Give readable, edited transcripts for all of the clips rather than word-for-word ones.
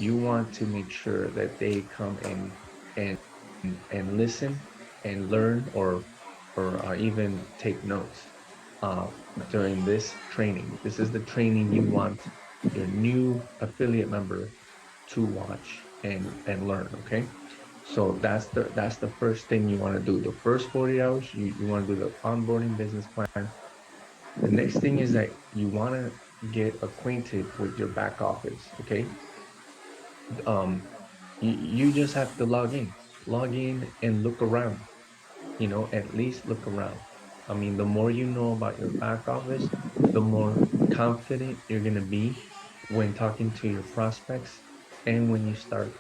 you want to make sure that they come in and listen and learn or even take notes uh, during this training. This is the training you want your new affiliate member to watch and learn. Okay, so that's the first thing you want to do. The first 40 hours, you want to do the onboarding business plan. The next thing is that you want to get acquainted with your back office. Okay, um, you just have to log in and look around. At least look around. I mean, the more you know about your back office, the more confident you're going to be when talking to your prospects and when you start,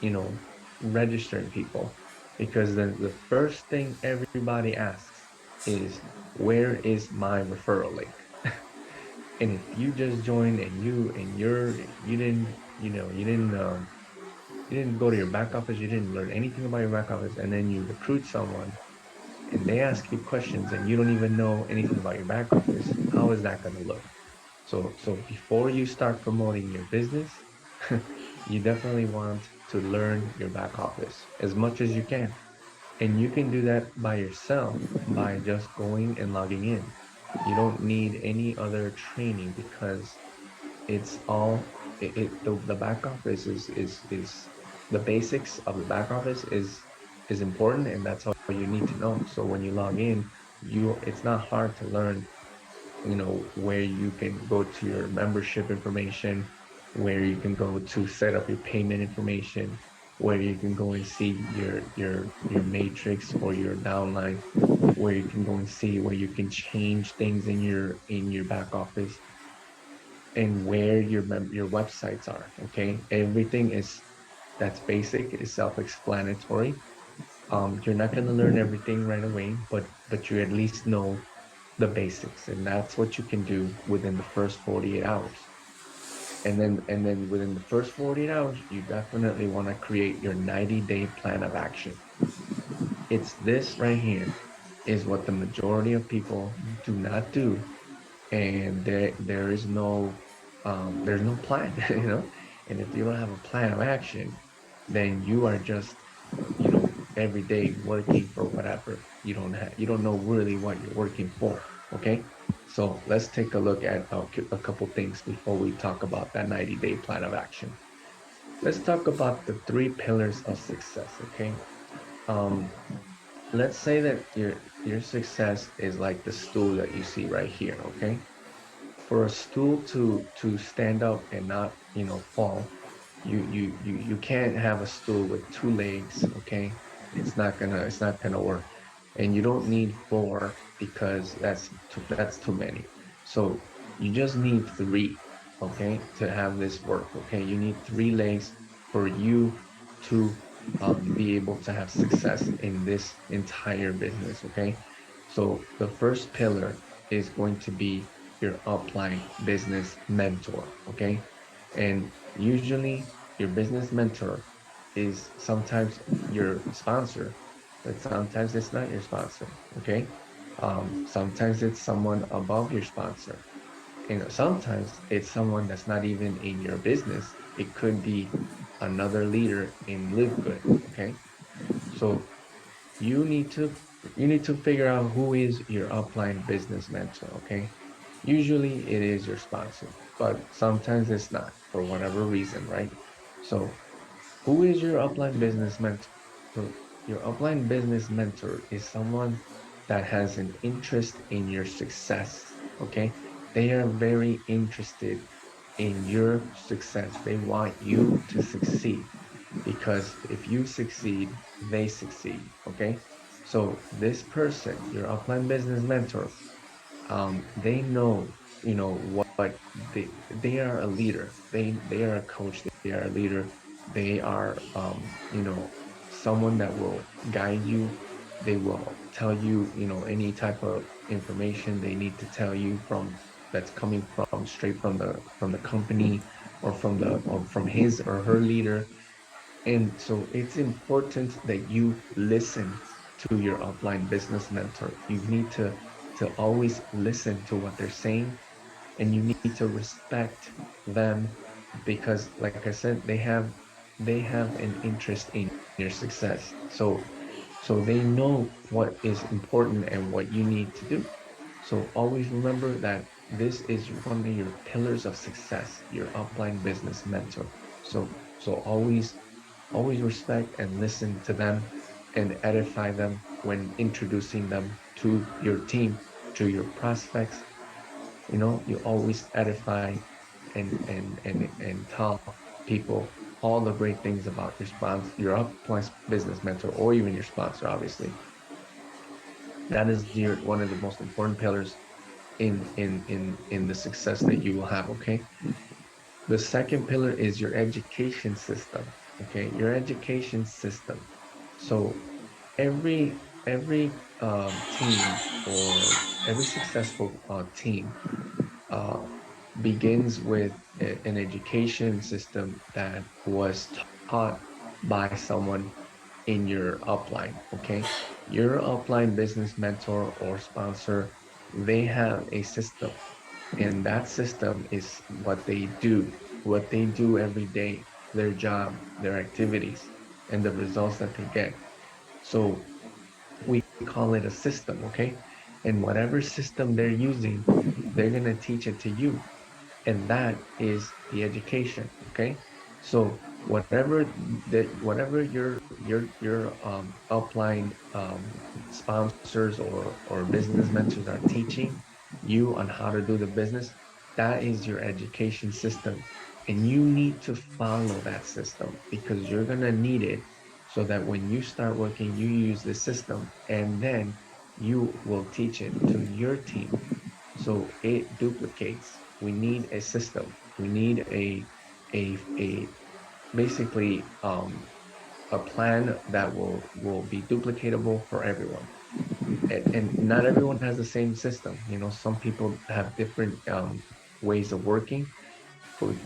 you know, registering people. Because then the first thing everybody asks is, where is my referral link? And if you just joined you didn't, you didn't go to your back office, you didn't learn anything about your back office, and then you recruit someone and they ask you questions and you don't even know anything about your back office, how is that going to look? So before you start promoting your business, you definitely want to learn your back office as much as you can. And you can do that by yourself by just going and logging in. You don't need any other training because it's all the back office is the basics of the back office is important, and that's all you need to know. So when you log in, it's not hard to learn, where you can go to your membership information, where you can go to set up your payment information, where you can go and see your matrix or your downline, where you can go and see where you can change things in your back office and where your websites are. Okay, everything is that's basic, is self-explanatory. You're not going to learn everything right away, but you at least know the basics, and that's what you can do within the first 48 hours. And then within the first 48 hours, you definitely want to create your 90-day plan of action. It's this right here is what the majority of people do not do, and there's no plan, and if you don't have a plan of action, then you are just, every day working for whatever. You don't know really what you're working for. Okay, so let's take a look at a couple things before we talk about that 90-day plan of action. Let's talk about the three pillars of success. Okay, um let's say that your success is like the stool that you see right here. Okay, for a stool to stand up and not, fall, you can't have a stool with two legs. Okay, it's not gonna work. And you don't need four because that's too many. So you just need three, okay, to have this work. Okay, you need three legs for you to be able to have success in this entire business. Okay, so the first pillar is going to be your upline business mentor. Okay, and usually your business mentor is sometimes your sponsor, but sometimes it's not your sponsor. Okay, sometimes it's someone above your sponsor, and sometimes it's someone that's not even in your business. It could be another leader in Livegood. Okay, so you need to you need to figure out who is your upline business mentor. Okay, usually it is your sponsor, but sometimes it's not for whatever reason, right? So who is your upline business mentor? Your upline business mentor is someone that has an interest in your success. Okay, they are very interested in your success. They want you to succeed because if you succeed, they succeed. Okay, so this person, your upline business mentor, they know, what they are a leader. They are a coach. They are a leader. They are, someone that will guide you. They will tell you, any type of information they need to tell you that's coming from straight from the company or from his or her leader. And so it's important that you listen to your upline business mentor. You need to always listen to what they're saying, and you need to respect them because like I said, they have an interest in your success. So they know what is important and what you need to do. So always remember that this is one of your pillars of success, your upline business mentor. So always respect and listen to them and edify them when introducing them to your team, to your prospects. You know, you always edify and tell people all the great things about your sponsor, your upline business mentor, or even your sponsor, obviously. That is your one of the most important pillars in the success that you will have. Okay. The second pillar is your education system. Okay, your education system. So every team or every successful team uh, begins with an education system that was taught by someone in your upline. Okay, your upline business mentor or sponsor, they have a system, and that system is what they do every day, their job, their activities, and the results that they get. So we call it a system, okay? And whatever system they're using, they're going to teach it to you, and that is the education. Okay, so whatever your upline sponsors or business mentors are teaching you on how to do the business, that is your education system, and you need to follow that system because you're going to need it so that when you start working you use the system, and then you will teach it to your team so it duplicates. We need a system. We need a basically a plan that will be duplicatable for everyone. And not everyone has the same system. You know, some people have different ways of working,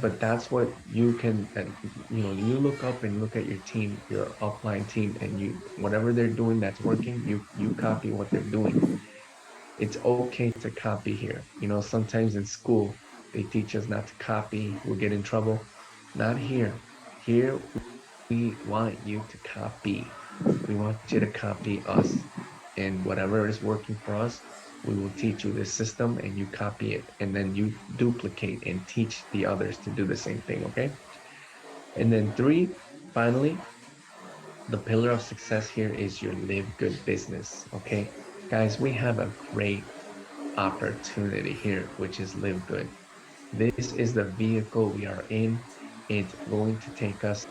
but that's what you can, you know, you look up and look at your team, your upline team, and you whatever they're doing that's working, you copy what they're doing. It's okay to copy here. You know, sometimes in school, they teach us not to copy, we'll get in trouble. Not here. Here, we want you to copy. We want you to copy us. And whatever is working for us, we will teach you this system and you copy it. And then you duplicate and teach the others to do the same thing, okay? And then three, finally, the pillar of success here is your live good business, okay? Guys, we have a great opportunity here, which is Live Good. This is the vehicle we are in. It's going to take us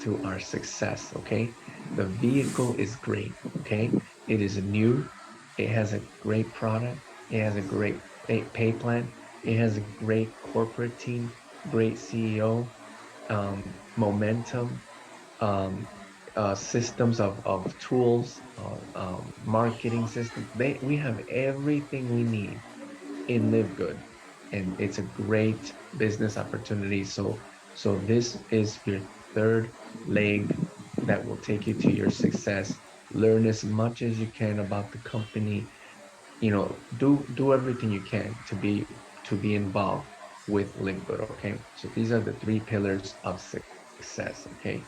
to our success, okay? The vehicle is great, okay? It is new. It has a great product. It has a great pay plan. It has a great corporate team, great CEO, momentum, um, systems of tools, marketing system. We have everything we need in Live Good, and it's a great business opportunity. So this is your third leg that will take you to your success. Learn as much as you can about the company. You know, do everything you can to be involved with Live Good. Okay, so these are the three pillars of success. Okay,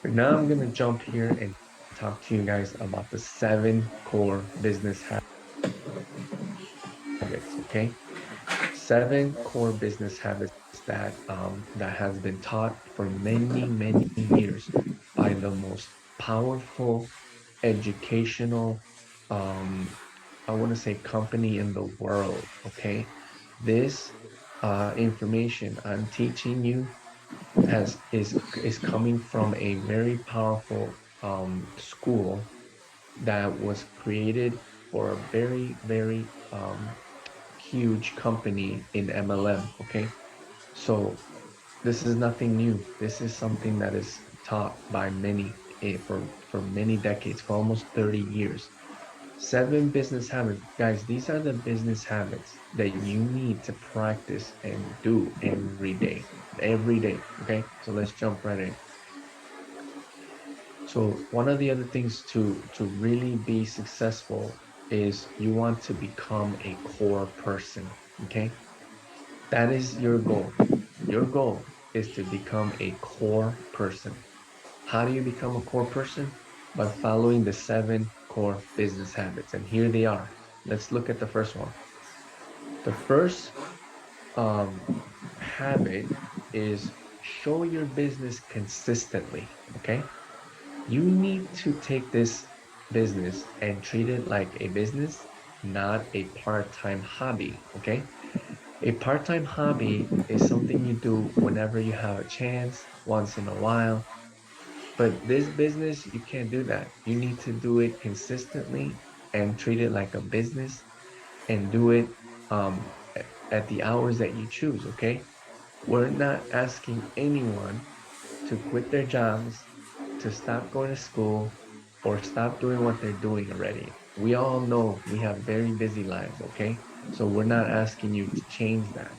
but now I'm gonna jump here and talk to you guys about the 7 core business habits. Okay, 7 core business habits that has been taught for many years by the most powerful educational I want to say company in the world. Okay, this information I'm teaching you is coming from a very powerful school that was created for a very huge company in MLM. Okay, so this is nothing new. This is something that is taught by many for many decades, for almost 30 years. 7 business habits, guys. These are the business habits that you need to practice and do every day. Every day. Okay, so let's jump right in. So one of the other things to really be successful is you want to become a core person. Okay, that is your goal. Your goal. is to become a core person. How do you become a core person? By following the 7 core business habits. And here they are. Let's look at the first one. The first um, habit is show your business consistently. Okay. You need to take this business and treat it like a business, not a part-time hobby. Okay. A part-time hobby is something you do whenever you have a chance, once in a while. But this business, you can't do that. You need to do it consistently and treat it like a business and do it at the hours that you choose, okay? We're not asking anyone to quit their jobs, to stop going to school, or stop doing what they're doing already. We all know we have very busy lives, okay? So we're not asking you to change that.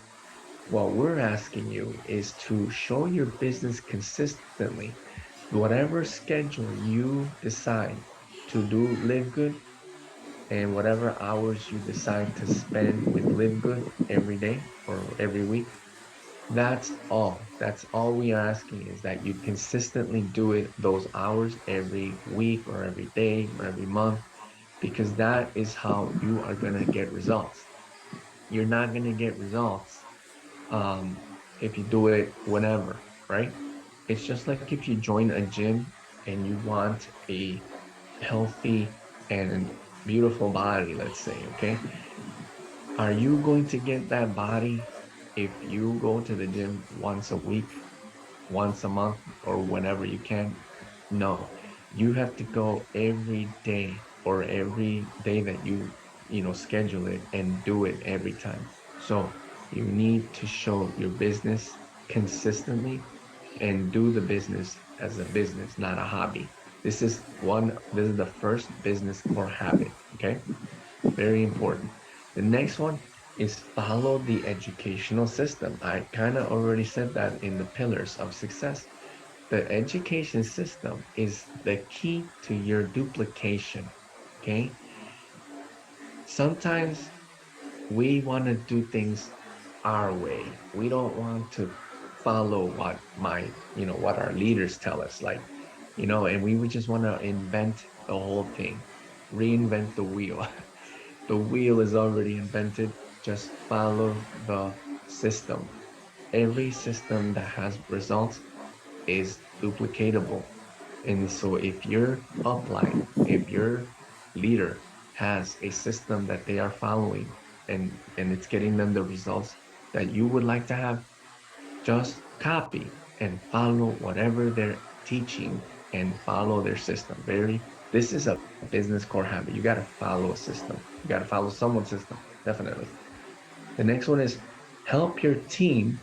What we're asking you is to show your business consistently. Whatever schedule you decide to do Live Good and whatever hours you decide to spend with Live Good every day or every week, that's all. That's all we are asking is that you consistently do it those hours every week or every day or every month, because that is how you are going to get results. You're not going to get results um, if you do it whenever, right? It's just like if you join a gym and you want a healthy and beautiful body, let's say, okay? Are you going to get that body if you go to the gym once a week, once a month, or whenever you can? No, you have to go every day or every day that you schedule it and do it every time. So you need to show your business consistently and do the business as a business, not a hobby. This is the first business core habit. Okay. Very important. The next one is follow the educational system. I kind of already said that in the pillars of success. The education system is the key to your duplication. Okay. Sometimes we want to do things our way. We don't want to follow what our leaders tell us, and we would just want to invent the whole thing, reinvent the wheel. The wheel is already invented. Just follow the system. Every system that has results is duplicatable. And so if your upline, if your leader has a system that they are following and it's getting them the results that you would like to have, just copy and follow whatever they're teaching and follow their system. This is a business core habit. You got to follow a system. You got to follow someone's system, definitely. The next one is help your team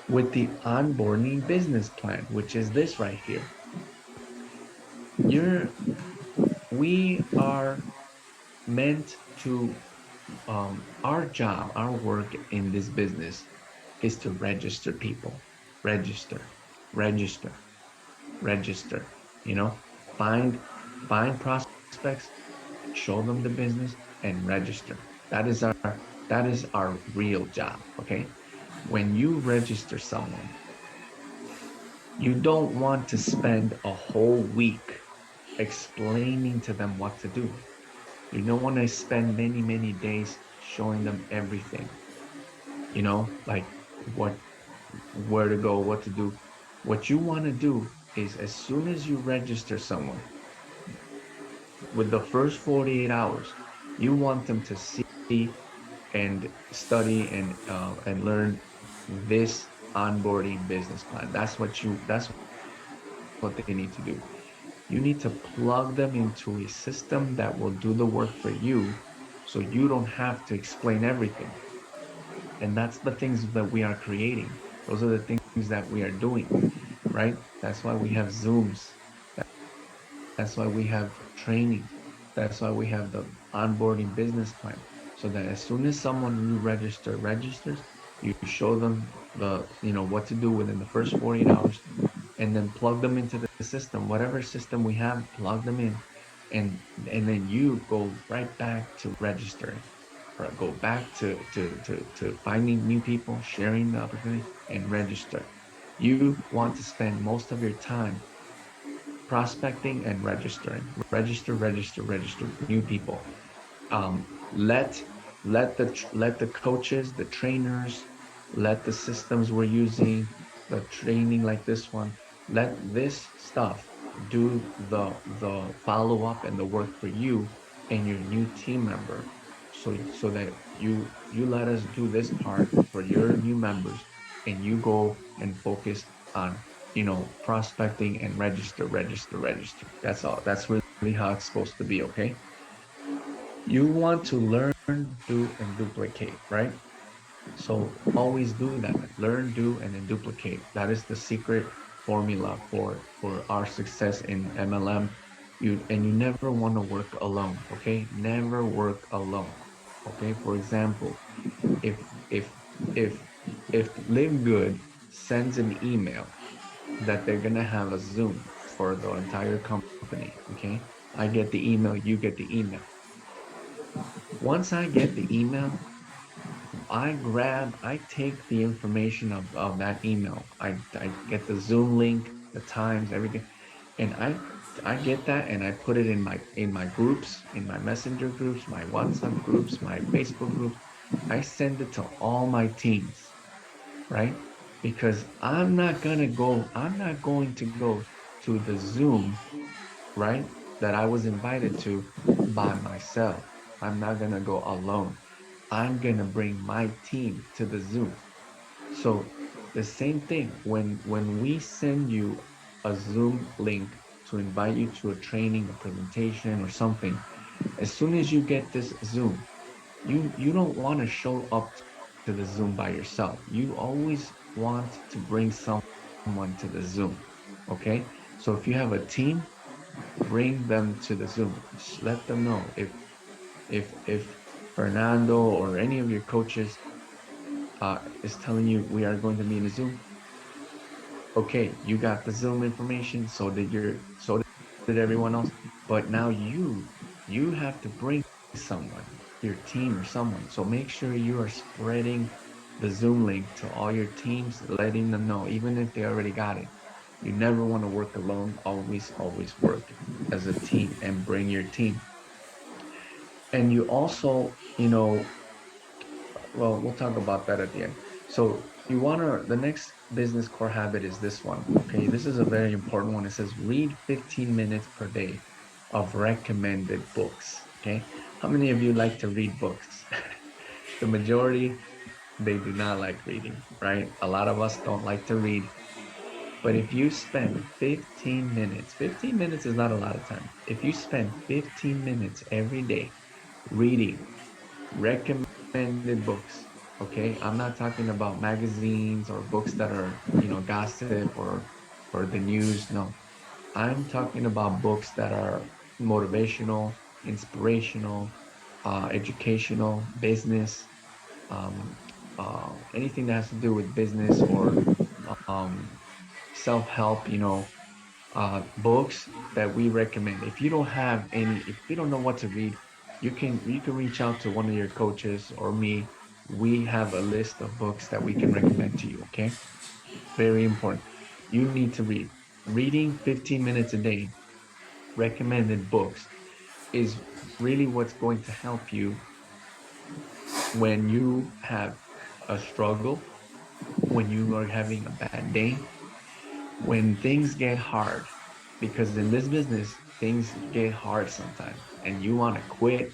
with the onboarding business plan, which is this right here. You're we are meant to our job, our work in this business is to register people. Register, register, register, you know, find find prospects, show them the business and register. That is our real job, okay? When you register someone, you don't want to spend a whole week explaining to them what to do. You don't want to spend many, many days showing them everything, like what, where to go, what to do. What you want to do is as soon as you register someone, with the first 48 hours, you want them to see and study and learn this onboarding business plan. That's what they need to do. You need to plug them into a system that will do the work for you so you don't have to explain everything. And that's the things that we are creating. Those are the things that we are doing, right? That's why we have Zooms. That's why we have training. That's why we have the onboarding business plan. So that as soon as someone new registers, you show them what to do within the first 48 hours and then plug them into the system, whatever system we have, plug them in, and then you go right back to registering, or go back to finding new people, sharing the opportunity, and register. You want to spend most of your time prospecting and registering. Register new people. Let let the coaches, the trainers, let the systems we're using, the training like this one, let this stuff do the follow up and the work for you and your new team member. So that you let us do this part for your new members, and you go and focus on, prospecting and register. That's all. That's really how it's supposed to be, okay? You want to learn, do, and duplicate, right? So always do that. Learn, do, and then duplicate. That is the secret formula for our success in MLM. You never want to work alone, okay? Never work alone. Okay? For example, if if Livegood sends an email that they're gonna have a Zoom for the entire company, okay? I get the email, you get the email. Once I get the email, I take the information of that email. I get the Zoom link, the times, everything, and I get that and I put it in my groups, in my messenger groups, my WhatsApp groups, my Facebook groups. I send it to all my teams, right? Because I'm not going to go to the Zoom, right? That I was invited to by myself. I'm not gonna go alone. I'm gonna bring my team to the Zoom. So the same thing when we send you a Zoom link to invite you to a training, a presentation, or something, as soon as you get this Zoom, you don't want to show up to the Zoom by yourself. You always want to bring someone to the Zoom. Okay? So if you have a team, bring them to the Zoom. Just let them know if Fernando or any of your coaches is telling you we are going to be in a Zoom. Okay, you got the Zoom information, so did everyone else. But now you have to bring someone, your team or someone. So make sure you are spreading the Zoom link to all your teams, letting them know, even if they already got it. You never want to work alone. Always work as a team and bring your team. And you also, well, we'll talk about that at the end. So the next business core habit is this one. Okay. This is a very important one. It says read 15 minutes per day of recommended books. Okay. How many of you like to read books? The majority, they do not like reading, right? A lot of us don't like to read. But if you spend 15 minutes, 15 minutes is not a lot of time. If you spend 15 minutes every day reading recommended books, okay? I'm not talking about magazines or books that are, gossip or the news. No, I'm talking about books that are motivational, inspirational, educational, business, um, anything that has to do with business or um, self-help, books that we recommend. If you don't have any, if you don't know what to read, you can reach out to one of your coaches or me. We have a list of books that we can recommend to you. Okay, very important. You need to read. Reading 15 minutes a day, recommended books, is really what's going to help you when you have a struggle, when you are having a bad day, when things get hard, because in this business things get hard sometimes and you want to quit.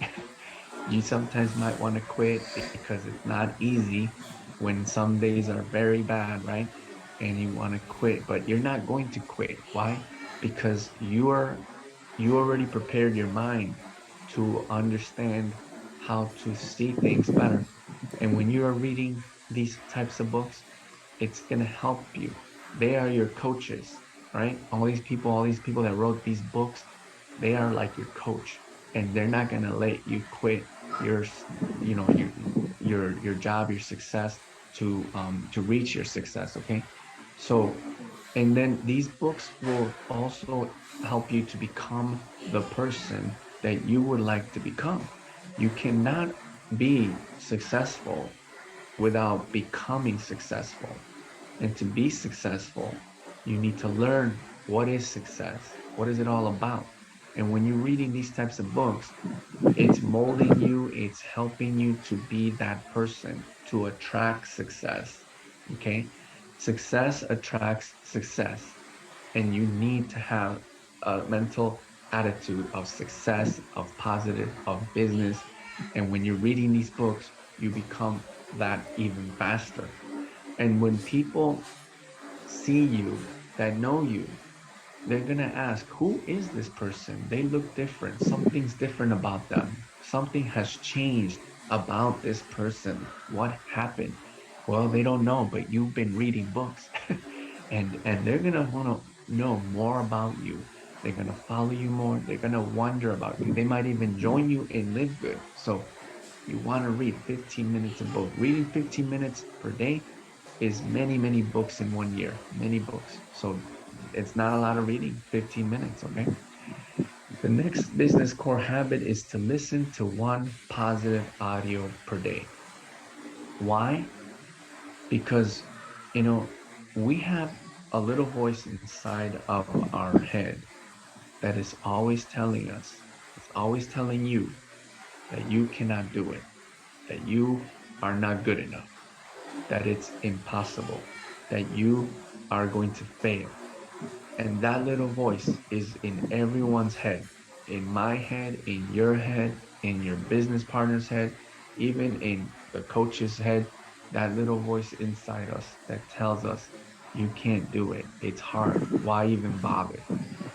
You sometimes might want to quit because it's not easy when some days are very bad, right? And you want to quit, but you're not going to quit. Why? Because you already prepared your mind to understand how to see things better. And when you are reading these types of books, it's going to help you. They are your coaches, right? All these people that wrote these books, they are like your coach, and they're not going to let you quit your, you know, your job, your success to reach your success. Okay. So, and then these books will also help you to become the person that you would like to become. You cannot be successful without becoming successful. And to be successful, you need to learn what is success, what is it all about. And when you're reading these types of books, it's molding you, it's helping you to be that person, to attract success. Okay? Success attracts success. And you need to have a mental attitude of success, of positive, of business. And when you're reading these books, you become that even faster. And when people see you, that know you, they're going to ask, who is this person? They look different. Something's different about them. Something has changed about this person. What happened? Well, they don't know, but you've been reading books. And they're going to want to know more about you. They're going to follow you more. They're going to wonder about you. They might even join you in Livegood. So you want to read 15 minutes of book. Reading 15 minutes per day is many, many books in 1 year, many books. So it's not a lot of reading, 15 minutes, okay? The next business core habit is to listen to one positive audio per day. Why? Because, you know, we have a little voice inside of our head that is always telling us, it's always telling you that you cannot do it, that you are not good enough, that it's impossible, that you are going to fail. And that little voice is in everyone's head, in my head, in your head, in your business partner's head, even in the coach's head. That little voice inside us that tells us, you can't do it. It's hard. Why even bother?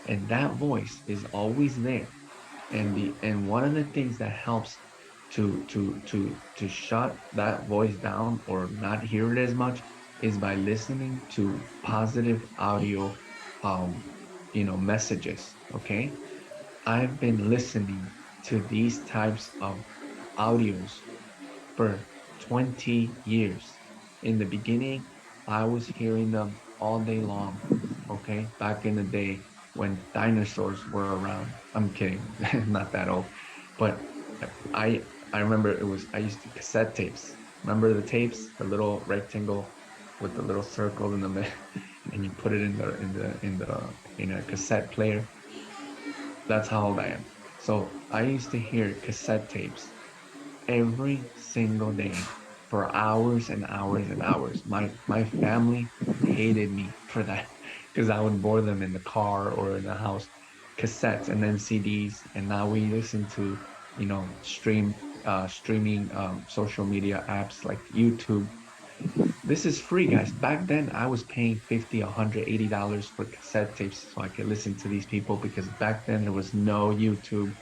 And that voice is always there. And one of the things that helps to shut that voice down or not hear it as much is by listening to positive audio um messages. Okay, I've been listening to these types of audios for 20 years. In the beginning, I was hearing them all day long. Okay, back in the day when dinosaurs were around. I'm kidding, not that old, but I remember I used to cassette tapes. Remember the tapes, the little rectangle with the little circle in the middle, and you put it in a cassette player. That's how old I am. So I used to hear cassette tapes every single day for hours and hours and hours. My family hated me for that because I would bore them in the car or in the house, cassettes and then CDs. And now we listen to, streaming social media apps like YouTube. This is free, guys. Back then, I was paying 50, $180 for cassette tapes so I could listen to these people because back then there was no YouTube.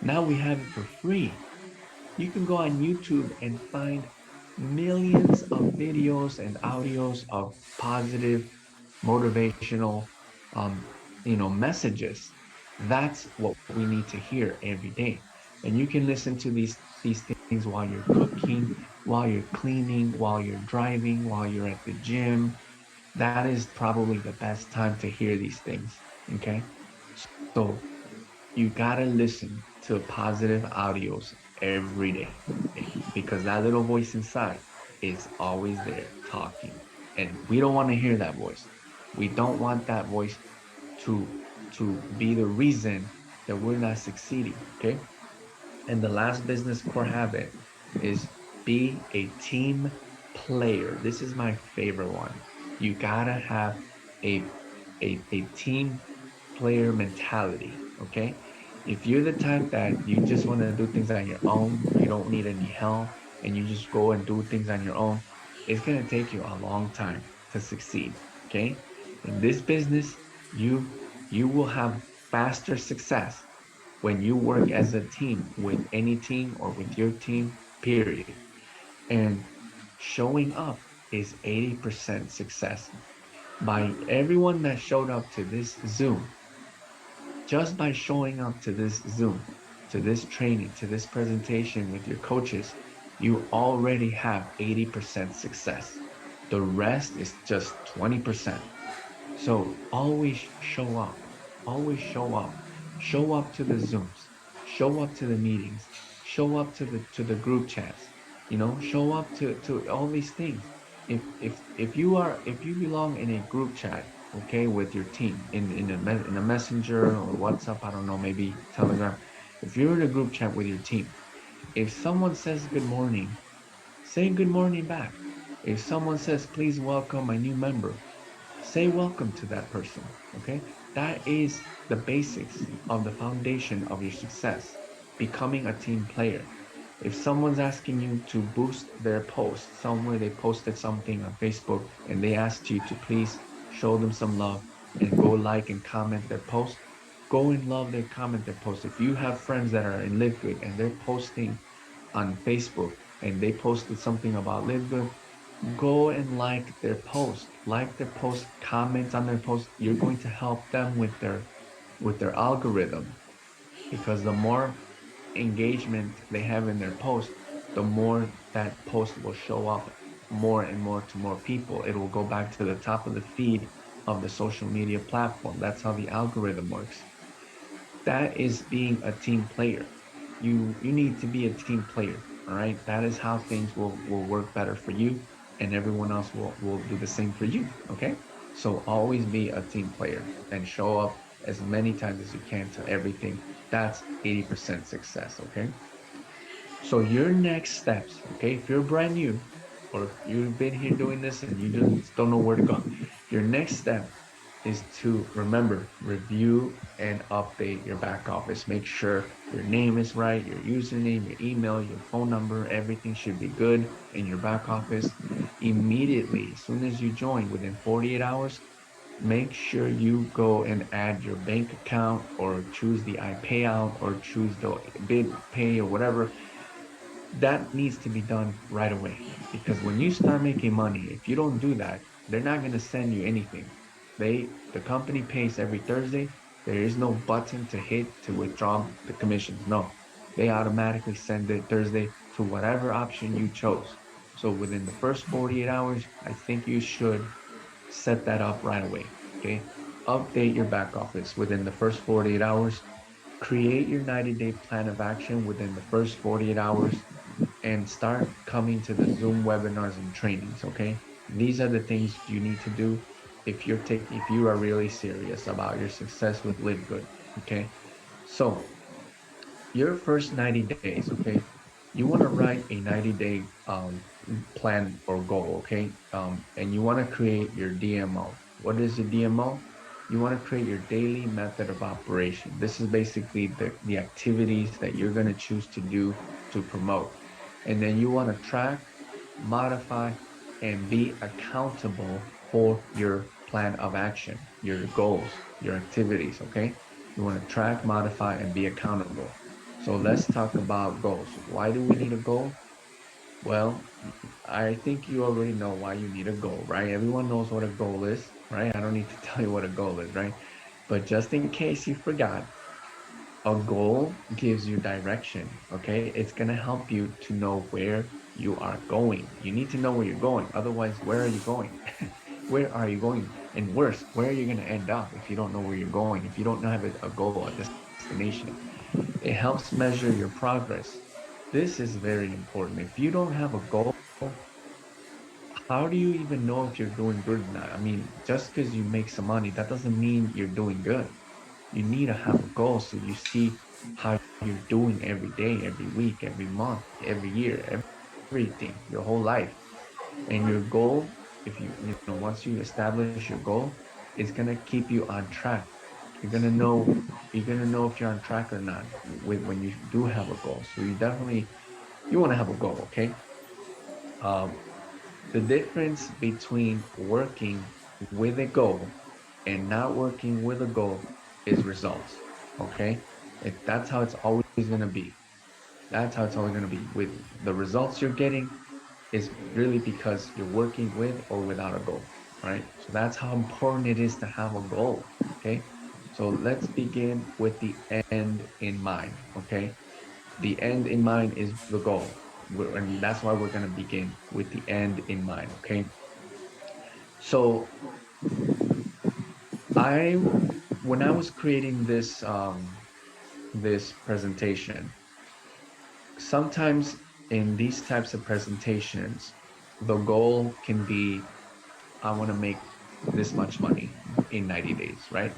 Now we have it for free. You can go on YouTube and find millions of videos and audios of positive, motivational, um, messages. That's what we need to hear every day. And you can listen to these things while you're cooking, while you're cleaning, while you're driving, while you're at the gym. That is probably the best time to hear these things. Okay. So you gotta listen to positive audios every day because that little voice inside is always there talking. And we don't want to hear that voice. We don't want that voice to be the reason that we're not succeeding. Okay. And the last business core habit is be a team player. This is my favorite one. You gotta have a a team player mentality. Okay. If you're the type that you just want to do things on your own, you don't need any help, and you just go and do things on your own, it's gonna take you a long time to succeed. Okay. In this business, you you will have faster success when you work as a team with any team or with your team, period. And showing up is 80% success. By everyone that showed up to this Zoom, just by showing up to this Zoom, to this training, to this presentation with your coaches, you already have 80% success. The rest is just 20%. So always show up. Always show up. Show up to the Zooms. Show up to the meetings. Show up to the group chats. Show up to all these things. if you belong in a group chat, okay, with your team in a messenger or WhatsApp, I don't know, maybe Telegram. If you're in a group chat with your team, if someone says good morning, say good morning back. If someone says please welcome my new member, say welcome to that person. Okay, that is the basics of the foundation of your success, becoming a team player. If someone's asking you to boost their post, somewhere they posted something on Facebook and they asked you to please show them some love and go like and comment their post, go and love their comment their post. If you have friends that are in Livegood and they're posting on Facebook and they posted something about Livegood, go and like their post, comment on their post. You're going to help them with their algorithm, because the more engagement they have in their post, the more that post will show up more and more to more people. It will go back to the top of the feed of the social media platform. That's how the algorithm works. That is being a team player. You need to be a team player. All right. That is how things will work better for you, and everyone else will do the same for you. Okay. So always be a team player and show up as many times as you can to everything. That's 80% success. Okay. So your next steps, okay, if you're brand new or if you've been here doing this and you just don't know where to go, your next step is to remember, review and update your back office. Make sure your name is right, your username, your email, your phone number, everything should be good in your back office. Immediately, as soon as you join, within 48 hours, make sure you go and add your bank account or choose the iPayout or choose the bid pay or whatever. That needs to be done right away, because when you start making money, if you don't do that, they're not going to send you anything. The company pays every Thursday. There is no button to hit to withdraw the commissions. No, they automatically send it Thursday to whatever option you chose. So within the first 48 hours, I think you should set that up right away. Okay. Update your back office within the first 48 hours. Create your 90-day plan of action within the first 48 hours and start coming to the Zoom webinars and trainings. Okay. These are the things you need to do if you are really serious about your success with Live Good. Okay. So your first 90 days, okay, you want to write a 90-day plan or goal, okay? And you want to create your DMO. What is your DMO? You want to create your daily method of operation. This is basically the activities that you're going to choose to do to promote. And then you want to track, modify, and be accountable for your plan of action, your goals, your activities, okay? You want to track, modify, and be accountable. So let's talk about goals. Why do we need a goal? Well, I think you already know why you need a goal, right? Everyone knows what a goal is, right? I don't need to tell you what a goal is, right? But just in case you forgot, a goal gives you direction, okay? It's going to help you to know where you are going. You need to know where you're going. Otherwise, where are you going? Where are you going? And worse, where are you going to end up if you don't know where you're going? If you don't have a goal, a destination, it helps measure your progress. This is very important. If you don't have a goal, how do you even know if you're doing good or not? I mean, just because you make some money, that doesn't mean you're doing good. You need to have a goal so you see how you're doing every day, every week, every month, every year, everything, your whole life. And your goal, if once you establish your goal, it's gonna keep you on track. You're gonna know if you're on track or not when you do have a goal. So you want to have a goal, okay? Um, the difference between working with a goal and not working with a goal is results. Okay. That's how it's always going to be. That's how it's always going to be. With the results you're getting is really because you're working with or without a goal. Right. So that's how important it is to have a goal. Okay. So let's begin with the end in mind. Okay. The end in mind is the goal. And that's why we're going to begin with the end in mind. Okay. So I, when I was creating this presentation, sometimes in these types of presentations, the goal can be, I want to make this much money in 90 days, right?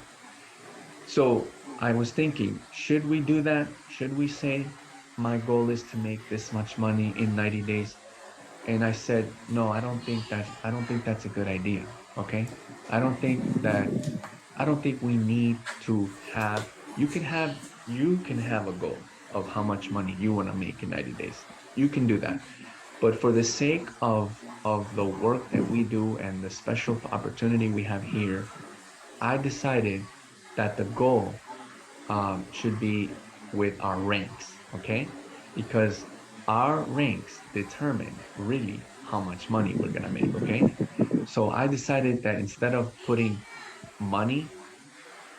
So I was thinking, should we do that? Should we say, my goal is to make this much money in 90 days? And I said, no, I don't think that's a good idea. Okay. I don't think we need to have, you can have a goal of how much money you want to make in 90 days. You can do that. But for the sake of the work that we do and the special opportunity we have here, I decided that the goal should be with our ranks, okay? Because our ranks determine really how much money we're gonna make, okay? So I decided that instead of putting money,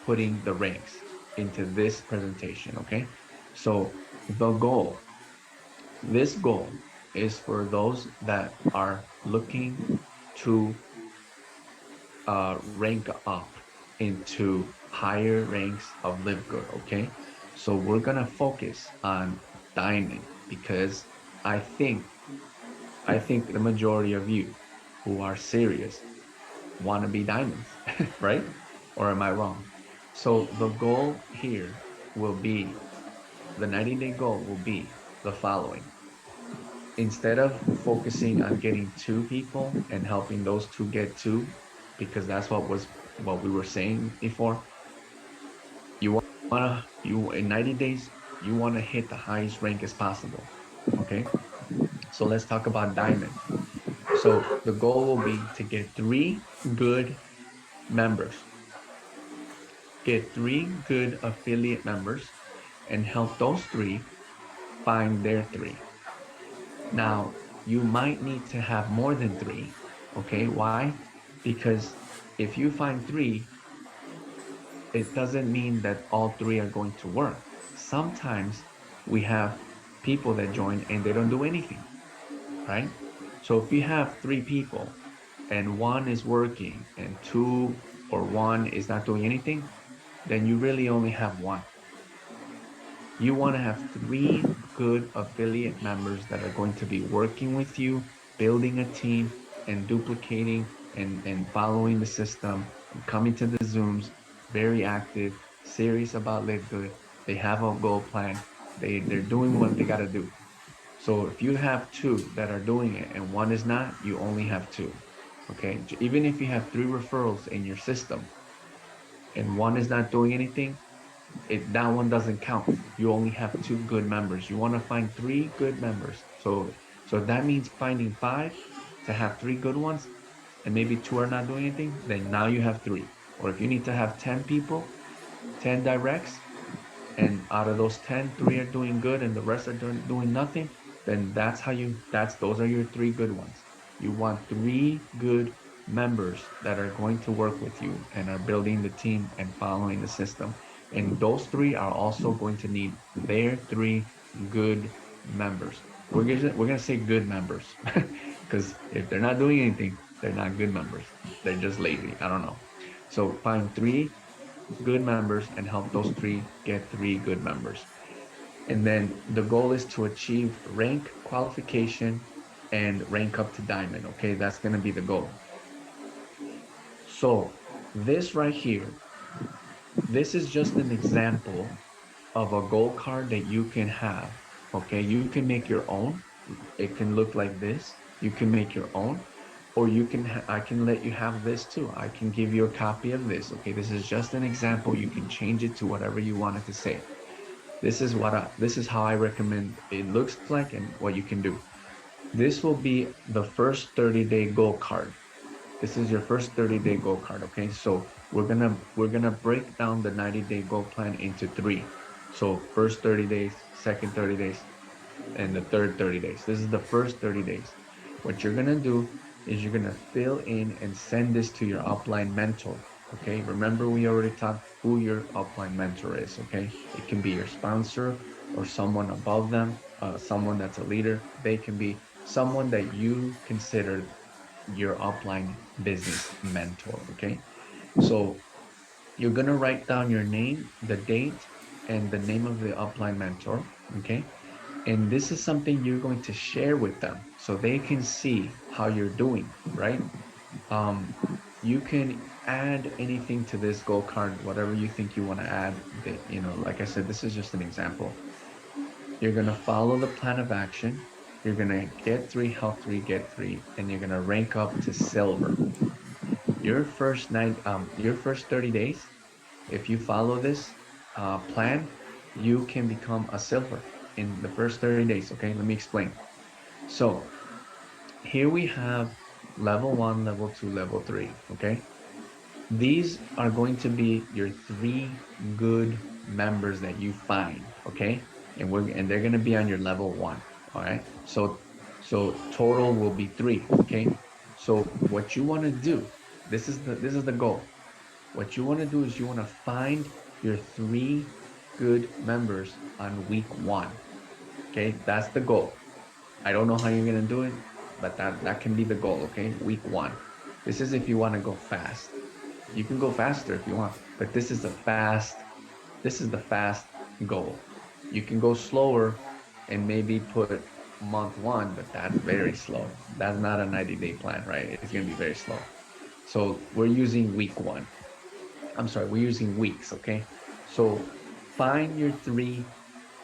putting the ranks into this presentation, okay? So the goal, this goal is for those that are looking to rank up into higher ranks of Livegood, okay? So we're gonna focus on diamond because I think I think the majority of you who are serious want to be diamonds, right? Or am I wrong? So the goal here will be, the 90-day goal will be the following. Instead of focusing on getting two people and helping those two get two, because that's what we were saying before, you wanna you in 90 days, you wanna hit the highest rank as possible. Okay? So let's talk about diamond. So the goal will be to get three good members, get three good affiliate members, and help those three find their three. Now, you might need to have more than three. Okay, why? Because if you find three, it doesn't mean that all three are going to work. Sometimes we have people that join and they don't do anything, right? So if you have three people and one is working and two or one is not doing anything, then you really only have one. You want to have three good affiliate members that are going to be working with you, building a team and duplicating and following the system and coming to the Zooms, very active, serious about Live Good. They have a goal plan. They're doing what they got to do. So if you have two that are doing it and one is not, you only have two. Okay. Even if you have three referrals in your system and one is not doing anything, that one doesn't count. You only have two good members. You want to find three good members. So if that means finding five to have three good ones, and maybe two are not doing anything, then now you have three. Or if you need to have 10 people, 10 directs, and out of those 10, three are doing good and the rest are doing nothing, then those are your three good ones. You want three good members that are going to work with you and are building the team and following the system. And those three are also going to need their three good members. We're gonna say good members because if they're not doing anything, they're not good members. They're just lazy. I don't know. So find three good members and help those three get three good members. And then the goal is to achieve rank qualification and rank up to diamond. Okay, that's going to be the goal. So this right here, this is just an example of a goal card that you can have. Okay, you can make your own. It can look like this. You can make your own, or I can let you have this too. I can give you a copy of this. Okay, this is just an example. You can change it to whatever you want it to say. This is how I recommend it looks like and what you can do. This will be the first 30-day goal card. This is your first 30-day goal card. Okay, so we're gonna break down the 90-day goal plan into three. So first 30 days, second 30 days, and the third 30 days. This is the first 30 days. What you're gonna do is you're gonna fill in and send this to your upline mentor. Okay, remember we already talked who your upline mentor is. Okay, it can be your sponsor or someone above them, someone that's a leader. They can be someone that you consider your upline business mentor. Okay, so you're gonna write down your name, the date, and the name of the upline mentor. Okay, and this is something you're going to share with them. so they can see how you're doing, right? Um, you can add anything to this goal card, whatever you think you want to add. That, like I said, this is just an example. You're going to follow the plan of action. You're going to get three, help three, get three, and you're going to rank up to silver. Your first 30 days, if you follow this plan, you can become a silver in the first 30 days. Okay, let me explain. So here we have level one, level two, level three. Okay, these are going to be your three good members that you find. Okay, and they're going to be on your level one. All right, so total will be three. Okay, so what you want to do, this is the goal. What you want to do is you want to find your three good members on week one. Okay, that's the goal. I don't know how you're gonna do it, but that can be the goal. Okay, week one. This is if you want to go fast. You can go faster if you want, but this is the fast goal. You can go slower and maybe put month one, but that's very slow. That's not a 90-day plan, right? It's gonna be very slow. So we're using week one. I'm sorry, we're using weeks, okay? So find your three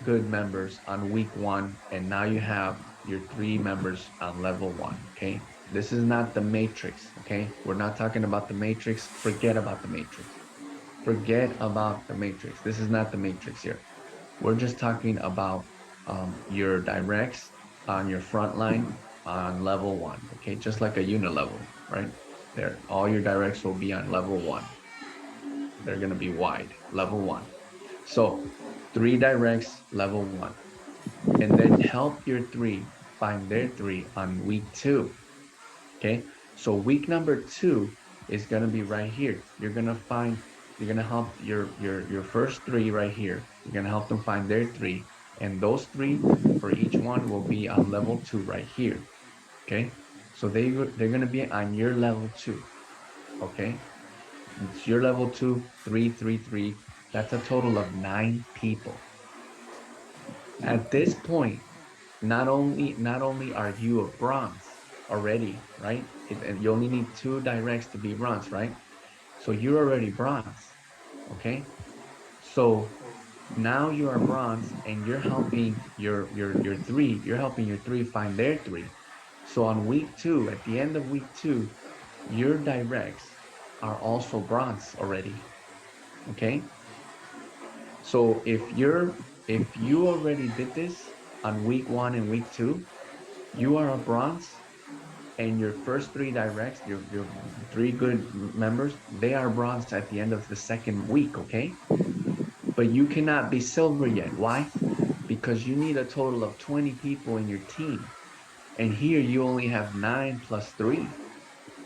good members on week one, and now you have your three members on level one, okay? This is not the matrix, okay? We're not talking about the matrix. Forget about the matrix. Forget about the matrix. This is not the matrix here. We're just talking about your directs on your front line on level one, okay? Just like a unit level, right? There, all your directs will be on level one. They're going to be wide, level one. So three directs, level one. And then help your three find their three on week two. Okay. So week number two is going to be right here. You're going to help your first three right here. You're going to help them find their three. And those three for each one will be on level two right here. Okay. So they're going to be on your level two. Okay. It's your level two, three, three, three. That's a total of 9 people. At this point, not only are you a bronze already, right? And you only need two directs to be bronze, right? So you're already bronze, okay? So now you are bronze and you're helping your three, you're helping your three find their three. So on week two, at the end of week two, your directs are also bronze already, okay? So if you already did this on week one and week two, you are a bronze, and your first three directs, your three good members, they are bronze at the end of the second week, okay? But you cannot be silver yet. Why? Because you need a total of 20 people in your team. And here you only have 9 plus 3,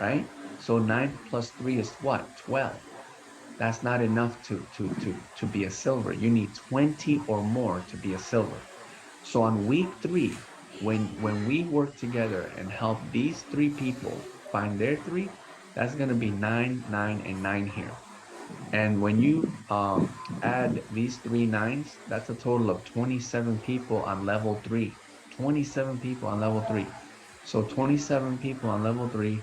right? So 9 plus 3 is what? 12. That's not enough to be a silver. You need 20 or more to be a silver. So on week three, when we work together and help these three people find their three, that's going to be 9, 9, and 9 here. And when you add these three nines, that's a total of 27 people on level three. 27 people on level three. So 27 people on level three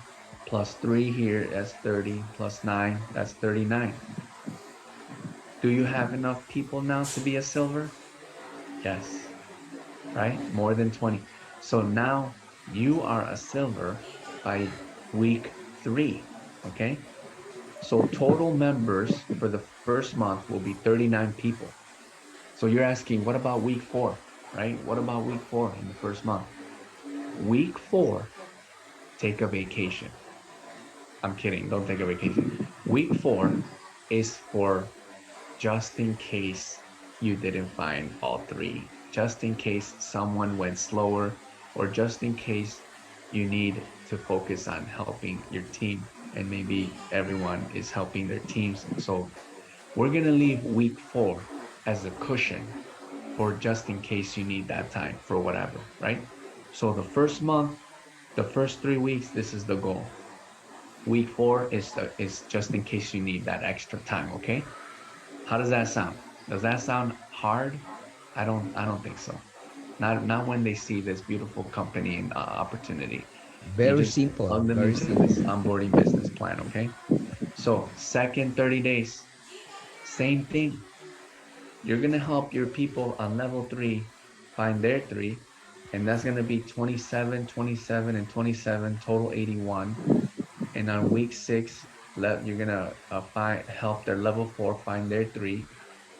plus three here, that's 30, plus nine, that's 39. Do you have enough people now to be a silver? Yes, right? More than 20. So now you are a silver by week three, okay? So total members for the first month will be 39 people. So you're asking, what about week four, right? What about week four in the first month? Week four, take a vacation. I'm kidding. Don't take a vacation. Week four is for just in case you didn't find all three, just in case someone went slower, or just in case you need to focus on helping your team and maybe everyone is helping their teams. So we're going to leave week four as a cushion for just in case you need that time for whatever, right? So the first month, the first 3 weeks, this is the goal. Week four is just in case you need that extra time, okay? How does that sound? Does that sound hard? I don't think so. not when they see this beautiful company and opportunity. You Very just simple, plug them very into simple. this onboarding business plan, okay? So second 30 days, same thing. You're gonna help your people on level three find their three, and that's gonna be 27, 27, and 27, total 81. And on week six, you're gonna help their level four find their three,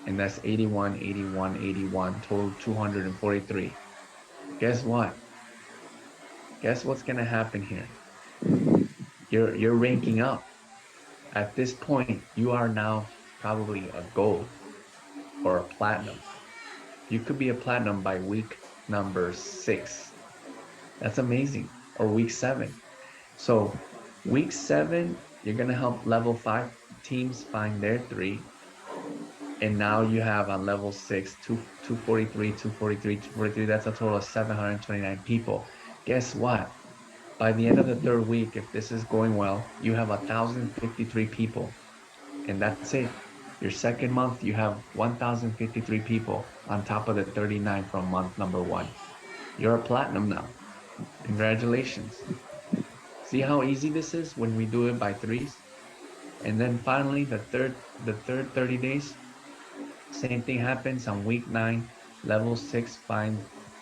and that's 81, 81, 81, total 243. Guess what? Guess what's gonna happen here? You're ranking up. At this point, you are now probably a gold or a platinum. You could be a platinum by week number six. That's amazing. Or week seven. So week seven, you're gonna help level five teams find their three. And now you have on level six, 243, 243, 243. That's a total of 729 people. Guess what? By the end of the third week, if this is going well, you have 1,053 people. And that's it. Your second month, you have 1,053 people on top of the 39 from month number one. You're a platinum now. Congratulations. See how easy this is when we do it by threes? And then finally, the third 30 days, same thing happens on week nine. Level six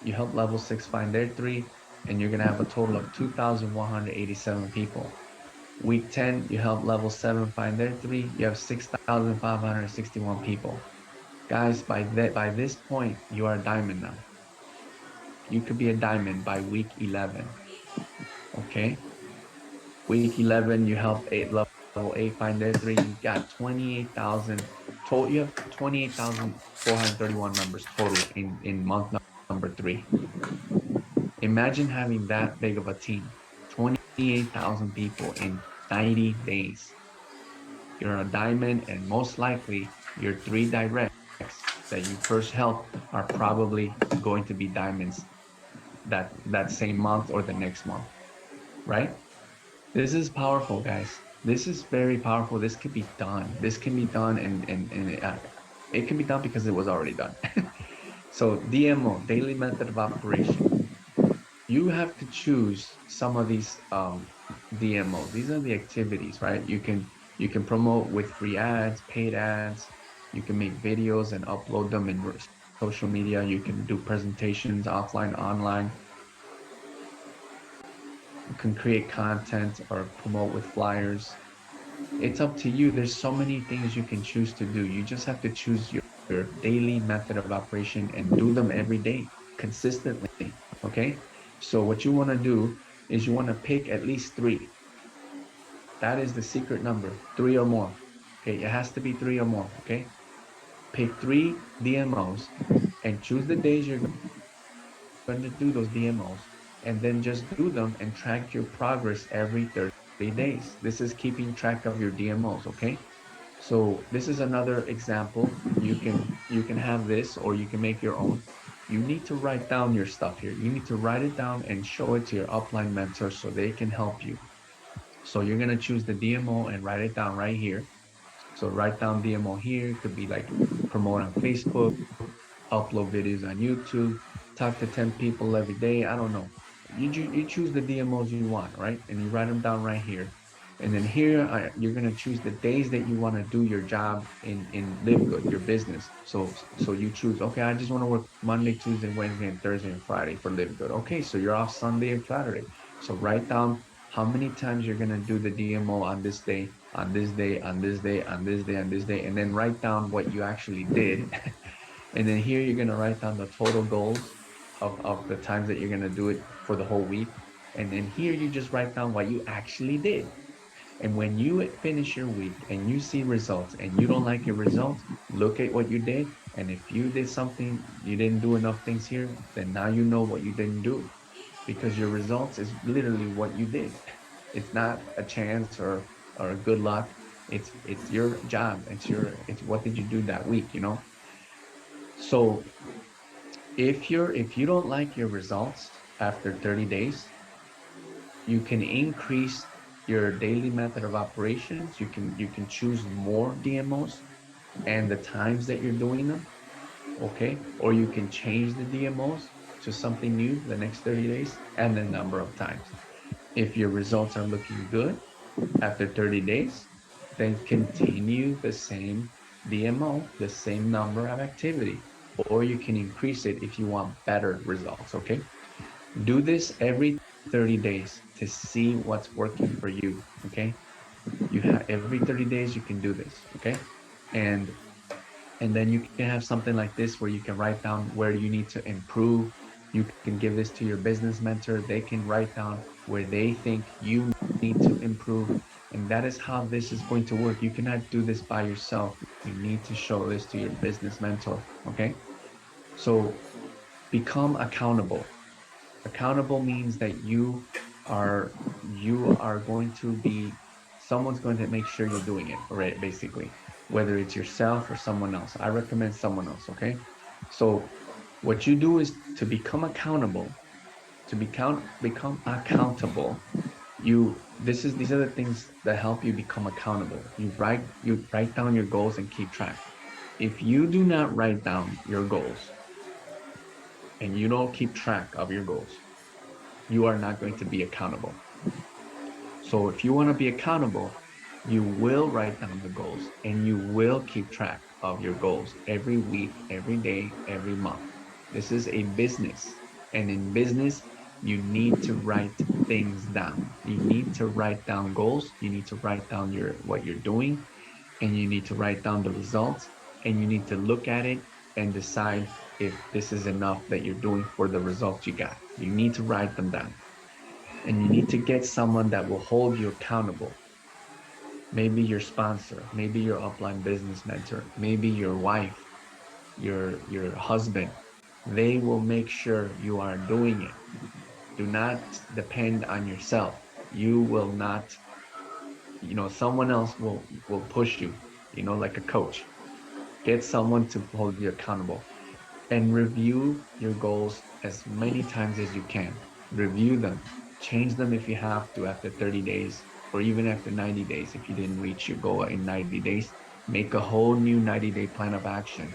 you help level six find their three, and you're gonna have a total of 2,187 people. Week 10, you help level seven find their three, you have 6,561 people. Guys, by this point, you are a diamond now. You could be a diamond by week 11. Okay? Week 11, you help level eight find their three. You got 28,000 total. You have 28,431 members total in month number three. Imagine having that big of a team, 28,000 people in 90 days. You're a diamond, and most likely your three directs that you first help are probably going to be diamonds that same month or the next month, right? This is powerful, guys. This is very powerful. This can be done. This can be done, and it can be done because it was already done. So DMO, daily method of operation. You have to choose some of these DMOs. These are the activities, right? You can promote with free ads, paid ads. You can make videos and upload them in social media. You can do presentations offline, online. You can create content or promote with flyers. It's up to you. There's so many things you can choose to do. You just have to choose your daily method of operation and do them every day consistently. Okay. So what you want to do is you want to pick at least three. That is the secret number, three or more. Okay. It has to be three or more. Okay. Pick three DMOs and choose the days you're going to do those DMOs, and then just do them and track your progress every 30 days. This is keeping track of your DMOs. Okay. So this is another example. You can have this, or you can make your own. You need to write down your stuff here. You need to write it down and show it to your upline mentors so they can help you. So you're gonna choose the DMO and write it down right here. So write down DMO here. It could be like promote on Facebook, upload videos on YouTube, talk to 10 people every day. I don't know. You choose the DMOs you want, right? And you write them down right here. And then here you're gonna choose the days that you want to do your job in Livegood, your business. So you choose. Okay, I just want to work Monday, Tuesday, Wednesday, and Thursday and Friday for Livegood. Okay, so you're off Sunday and Saturday. So write down how many times you're gonna do the DMO on this day, on this day, on this day, on this day, on this day, and then write down what you actually did. And then here you're gonna write down the total goals of the times that you're gonna do it for the whole week. And then here you just write down what you actually did. And when you finish your week and you see results and you don't like your results, look at what you did. And if you did something, you didn't do enough things here, then now you know what you didn't do, because your results is literally what you did. It's not a chance or a good luck. It's your job. It's what did you do that week, you know? So if you don't like your results after 30 days, you can increase your daily method of operations. You can choose more DMOs and the times that you're doing them, okay? Or you can change the DMOs. to something new the next 30 days and the number of times. If your results are looking good after 30 days, then continue the same DMO, the same number of activity, or you can increase it if you want better results, okay? Do this every 30 days to see what's working for you, okay? You have every 30 days you can do this, okay? And and then you can have something like this where you can write down where you need to improve. You can give this to your business mentor. They can write down where they think you need to improve. And that is how this is going to work. You cannot do this by yourself. You need to show this to your business mentor. Okay. So become accountable. Accountable means that you are going to be someone's going to make sure you're doing it, right? Basically, whether it's yourself or someone else. I recommend someone else, okay? So what you do is to become accountable, become accountable. These are the things that help you become accountable. You write down your goals and keep track. If you do not write down your goals and you don't keep track of your goals, you are not going to be accountable. So if you want to be accountable, you will write down the goals and you will keep track of your goals every week, every day, every month. This is a business. And in business, you need to write things down. You need to write down goals. You need to write down what you're doing, and you need to write down the results, and you need to look at it and decide if this is enough that you're doing for the results you got. You need to write them down, and you need to get someone that will hold you accountable. Maybe your sponsor, maybe your upline business mentor, maybe your wife, your husband. They will make sure you are doing it. Do not depend on yourself. You will not, someone else will push you, like a coach. Get someone to hold you accountable and review your goals as many times as you can. Review them, change them if you have to after 30 days or even after 90 days. If you didn't reach your goal in 90 days, make a whole new 90-day plan of action.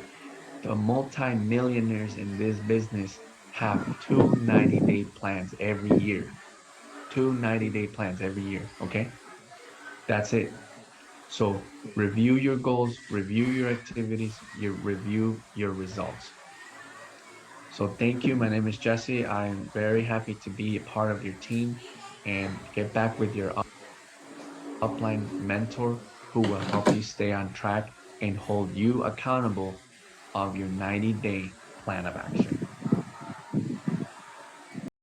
The multi-millionaires in this business have two 90-day plans every year. Two 90-day plans every year. Okay. That's it. So review your goals, review your activities, review your results. So thank you. My name is Jesse. I'm very happy to be a part of your team and get back with your upline mentor who will help you stay on track and hold you accountable of your 90-day plan of action.